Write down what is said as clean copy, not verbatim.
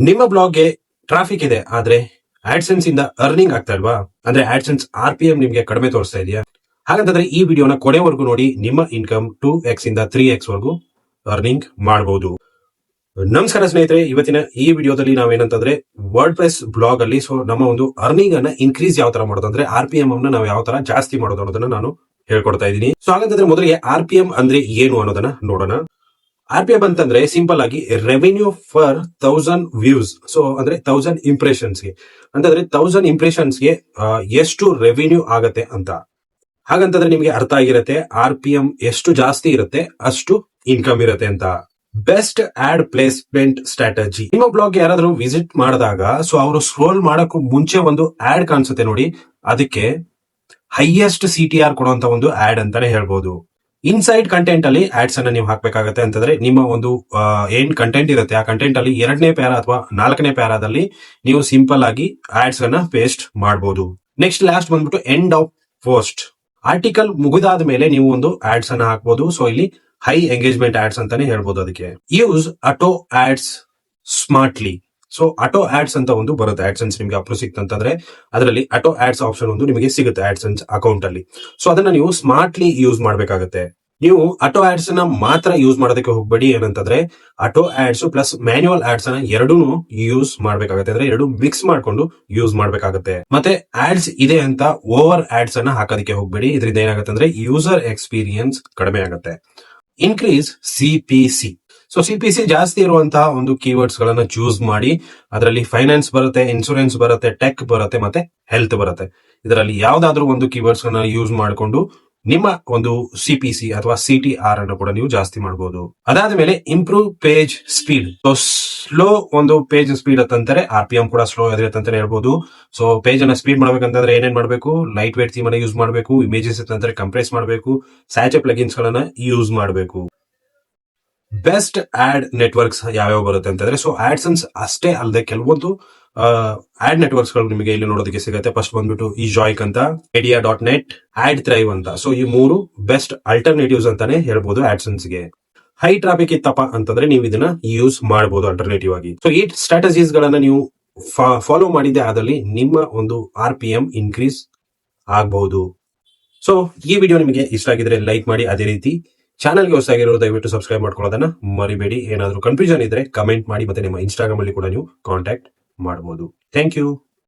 ನಿಮ್ಮ ಬ್ಲಾಗ್ಗೆ ಟ್ರಾಫಿಕ್ ಇದೆ ಆದ್ರೆ ಆಡ್ಸೆನ್ಸ್ ಇಂದ ಅರ್ನಿಂಗ್ ಆಗ್ತಾ ಇಲ್ವಾ? ಅಂದ್ರೆ ಆಡ್ಸೆನ್ಸ್ RPM ನಿಮ್ಗೆ ಕಡಿಮೆ ತೋರಿಸ್ತಾ ಇದೆಯಾ? ಹಾಗಂತಂದ್ರೆ ಈ ವಿಡಿಯೋನ ಕೊನೆವರೆಗೂ ನೋಡಿ. ನಿಮ್ಮ ಇನ್ಕಮ್ 2x ಇಂದ 3x ವರೆಗೂ ಅರ್ನಿಂಗ್ ಮಾಡಬಹುದು. ನಮಸ್ಕಾರ ಸ್ನೇಹಿತರೆ, ಇವತ್ತಿನ ಈ ವಿಡಿಯೋದಲ್ಲಿ ನಾವೇನಂತಂದ್ರೆ ವರ್ಡ್ ಪ್ರೆಸ್ ಬ್ಲಾಗ್ ಅಲ್ಲಿ ನಮ್ಮ ಒಂದು ಅರ್ನಿಂಗ್ ಅನ್ನ ಇನ್ಕ್ರೀಸ್ ಯಾವ ತರ ಮಾಡೋದು, ಅಂದ್ರೆ RPM ಅನ್ನ ನಾವು ಯಾವ ತರ ಜಾಸ್ತಿ ಮಾಡೋದು ಅನ್ನೋದನ್ನ ನಾನು ಹೇಳ್ಕೊಡ್ತಾ ಇದ್ದೀನಿ. ಸೊ ಹಾಗಂತಂದ್ರೆ ಮೊದಲಿಗೆ RPM ಅಂದ್ರೆ ಏನು ಅನ್ನೋದನ್ನ ನೋಡೋಣ. RPM ಅಂತಂದ್ರೆ ಸಿಂಪಲ್ ಆಗಿ ರೆವೆನ್ಯೂ ಫರ್ 1000 ವ್ಯೂಸ್. ಸೊ ಅಂದ್ರೆ 1000 ಇಂಪ್ರೆಷನ್ಸ್ ಗೆ, ಅಂತಂದ್ರೆ 1000 ಇಂಪ್ರೆಷನ್ಸ್ ಗೆ ಎಷ್ಟು ರೆವೆನ್ಯೂ ಆಗತ್ತೆ ಅಂತ. ಹಾಗಂತಂದ್ರೆ ನಿಮ್ಗೆ ಅರ್ಥ ಆಗಿರತ್ತೆ RPM ಎಷ್ಟು ಜಾಸ್ತಿ ಇರುತ್ತೆ ಅಷ್ಟು ಇನ್ಕಮ್ ಇರುತ್ತೆ ಅಂತ. Best ad placement strategy. ನಿಮ್ಮ ಬ್ಲಾಗ್ ಯಾರಾದ್ರೂ ವಿಸಿಟ್ ಮಾಡಿದಾಗ ಸೊ ಅವರು ಸ್ಕ್ರೋಲ್ ಮಾಡಕ್ಕೂ ಮುಂಚೆ ಒಂದು ಆಡ್ ಕಾಣಿಸುತ್ತೆ ನೋಡಿ, ಅದಕ್ಕೆ ಹೈಯೆಸ್ಟ್ CTR ಕೊಡುವಂತ ಒಂದು ಆಡ್ ಅಂತಾನೆ ಹೇಳ್ಬೋದು. ಇನ್ಸೈಡ್ ಕಂಟೆಂಟ್ ಅಲ್ಲಿ ಆಡ್ಸ್ ಅನ್ನ ನೀವು ಹಾಕ್ಬೇಕಾಗತ್ತೆ. ಅಂತಂದ್ರೆ ನಿಮ್ಮ ಒಂದು ಏನ್ ಕಂಟೆಂಟ್ ಇರುತ್ತೆ ಆ ಕಂಟೆಂಟ್ ಅಲ್ಲಿ 2ನೇ ಪ್ಯಾರಾ ಅಥವಾ 4ನೇ ಪ್ಯಾರಾದಲ್ಲಿ ನೀವು ಸಿಂಪಲ್ ಆಗಿ ಆಡ್ಸ್ ಅನ್ನ ಪೇಸ್ಟ್ ಮಾಡಬಹುದು. ನೆಕ್ಸ್ಟ್ ಲಾಸ್ಟ್ ಬಂದ್ಬಿಟ್ಟು ಎಂಡ್ ಆಫ್ ಪೋಸ್ಟ್. ಆರ್ಟಿಕಲ್ ಮುಗಿದಾದ ಮೇಲೆ ನೀವು ಒಂದು ಆಡ್ಸ್ ಅನ್ನ ಹಾಕ್ಬಹುದು. ಸೊ ಇಲ್ಲಿ ಹೈ ಎಂಗೇಜ್ಮೆಂಟ್ ಆಡ್ಸ್ ಅಂತಾನೆ ಹೇಳ್ಬೋದು. ಅದಕ್ಕೆ use auto ads smartly. So auto ads ಅಂತ ಒಂದು ಬರುತ್ತೆ. ಆಡ್ಸೆನ್ಸ್ ನಿಮಗೆ ಅಪ್ರೂವ್ ಸಿಕ್ತಂತಂದ್ರೆ ಅದರಲ್ಲಿ ಆಟೋ ಆಡ್ಸ್ ಆಪ್ಷನ್ ಒಂದು ನಿಮಗೆ ಸಿಗುತ್ತೆ ಆಡ್ಸೆನ್ಸ್ ಅಕೌಂಟ್ ಅಲ್ಲಿ. ಸೊ ಅದನ್ನ ನೀವು ಸ್ಮಾರ್ಟ್ಲಿ ಯೂಸ್ ಮಾಡಬೇಕಾಗುತ್ತೆ. ನೀವು ಆಟೋ ಆಡ್ಸ್ ಅನ್ನ ಮಾತ್ರ ಯೂಸ್ ಮಾಡೋದಕ್ಕೆ ಹೋಗ್ಬೇಡಿ. ಏನಂತಂದ್ರೆ auto ads plus manual ads ಅನ್ನ ಎರಡೂ ಯೂಸ್ ಮಾಡ್ಬೇಕಾಗತ್ತೆ. ಅಂದ್ರೆ ಎರಡು ಮಿಕ್ಸ್ ಮಾಡ್ಕೊಂಡು ಯೂಸ್ ಮಾಡ್ಬೇಕಾಗತ್ತೆ. ಮತ್ತೆ ಆಡ್ಸ್ ಇದೆ ಅಂತ ಓವರ್ ಆಡ್ಸ್ ಅನ್ನ ಹಾಕೋದಕ್ಕೆ ಹೋಗ್ಬೇಡಿ. ಇದರಿಂದ ಏನಾಗುತ್ತೆ ಅಂದ್ರೆ ಯೂಸರ್ ಎಕ್ಸ್ಪೀರಿಯನ್ಸ್ ಕಡಿಮೆ ಆಗುತ್ತೆ. Increase CPC. ಸೊ CPC ಜಾಸ್ತಿ ಇರುವಂತಹ ಒಂದು ಕೀವರ್ಡ್ಸ್ ಗಳನ್ನ ಚೂಸ್ ಮಾಡಿ. ಅದರಲ್ಲಿ ಫೈನಾನ್ಸ್ ಬರುತ್ತೆ, ಇನ್ಶೂರೆನ್ಸ್ ಬರುತ್ತೆ, ಟೆಕ್ ಬರುತ್ತೆ, ಮತ್ತೆ ಹೆಲ್ತ್ ಬರುತ್ತೆ. ಇದರಲ್ಲಿ ಯಾವ್ದಾದ್ರು ಒಂದು ಕೀವರ್ಡ್ಸ್ ಗಳನ್ನ ಯೂಸ್ ಮಾಡಿಕೊಂಡು ನಿಮ್ಮ ಒಂದು CPC ಅಥವಾ CTR ಅನ್ನು ಕೂಡ ನೀವು ಜಾಸ್ತಿ ಮಾಡಬಹುದು. ಅದಾದ ಮೇಲೆ improve page speed. So slow ಒಂದು ಪೇಜ್ ಸ್ಪೀಡ್ ಅಂತಂದ್ರೆ RPM ಕೂಡ ಸ್ಲೋ ಇರುತ್ತೆ ಅಂತಾನೆ ಹೇಳ್ಬೋದು. ಸೊ ಪೇಜ್ ಅನ್ನ ಸ್ಪೀಡ್ ಮಾಡ್ಬೇಕಂತಂದ್ರೆ ಏನೇನ್ ಮಾಡಬೇಕು? ಲೈಟ್ ವೇಟ್ ಥೀಮ್ ಅನ್ನ ಯೂಸ್ ಮಾಡಬೇಕು, ಇಮೇಜಸ್ ಅಂತಂದ್ರೆ ಕಂಪ್ರೆಸ್ ಮಾಡಬೇಕು, ಸ್ಯಾಚೆ ಪ್ಲಗಿನ್ಸ್ ಗಳನ್ನ ಯೂಸ್ ಮಾಡಬೇಕು. ಬೆಸ್ಟ್ ಆಡ್ ನೆಟ್ವರ್ಕ್ಸ್ ಯಾವ್ಯಾವ ಬರುತ್ತೆ ಅಂತಂದ್ರೆ ಸೊ ಆಡ್ಸೆನ್ಸ್ ಅಷ್ಟೇ ಅಲ್ಲದೆ ಕೆಲವೊಂದು ಆಡ್ ನೆಟ್ವರ್ಕ್ಸ್ ಗಳು ನಿಮಗೆ ಇಲ್ಲಿ ನೋಡೋದಕ್ಕೆ ಸಿಗುತ್ತೆ. ಫಸ್ಟ್ ಬಂದ್ಬಿಟ್ಟು ಈ ಜಾಯ್ಕ್ ಅಂತ, Idea.net, ಆಡ್ ಥ್ರೈವ್ ಅಂತ. ಸೊ ಈ ಮೂರು ಬೆಸ್ಟ್ ಅಲ್ಟರ್ನೇಟಿವ್ಸ್ ಅಂತಾನೆ ಹೇಳ್ಬೋದು ಆಡ್ಸೆನ್ಸ್ ಗೆ. ಹೈ ಟ್ರಾಫಿಕ್ ಇತ್ತಪ್ಪ ಅಂತಂದ್ರೆ ನೀವು ಇದನ್ನ ಯೂಸ್ ಮಾಡಬಹುದು ಅಲ್ಟರ್ನೇಟಿವ್ ಆಗಿ. ಸೊ ಈ ಸ್ಟ್ರಾಟಜೀಸ್ ಗಳನ್ನ ನೀವು ಫಾಲೋ ಮಾಡಿದ್ರೆ ಅದರಲ್ಲಿ ನಿಮ್ಮ ಒಂದು RPM ಇನ್ಕ್ರೀಸ್ ಆಗಬಹುದು. ಸೊ ಈ ವಿಡಿಯೋ ನಿಮಗೆ ಇಷ್ಟ ಆಗಿದ್ರೆ ಲೈಕ್ ಮಾಡಿ. ಅದೇ ರೀತಿ ಚಾನಲ್ಗೆ ಹೊಸದಾಗಿರೋರು ದಯವಿಟ್ಟು ಸಬ್ಸ್ಕ್ರೈಬ್ ಮಾಡ್ಕೊಳ್ಳೋದನ್ನ ಮರಿಬೇಡಿ. ಏನಾದರೂ ಕನ್ಫ್ಯೂಷನ್ ಇದ್ರೆ ಕಮೆಂಟ್ ಮಾಡಿ. ಮತ್ತೆ ನಿಮ್ಮ ಇನ್ಸ್ಟಾಗ್ರಾಮ್ ಅಲ್ಲಿ ಕೂಡ ನೀವು ಕಾಂಟ್ಯಾಕ್ಟ್ ಮಾಡಬಹುದು. Thank you.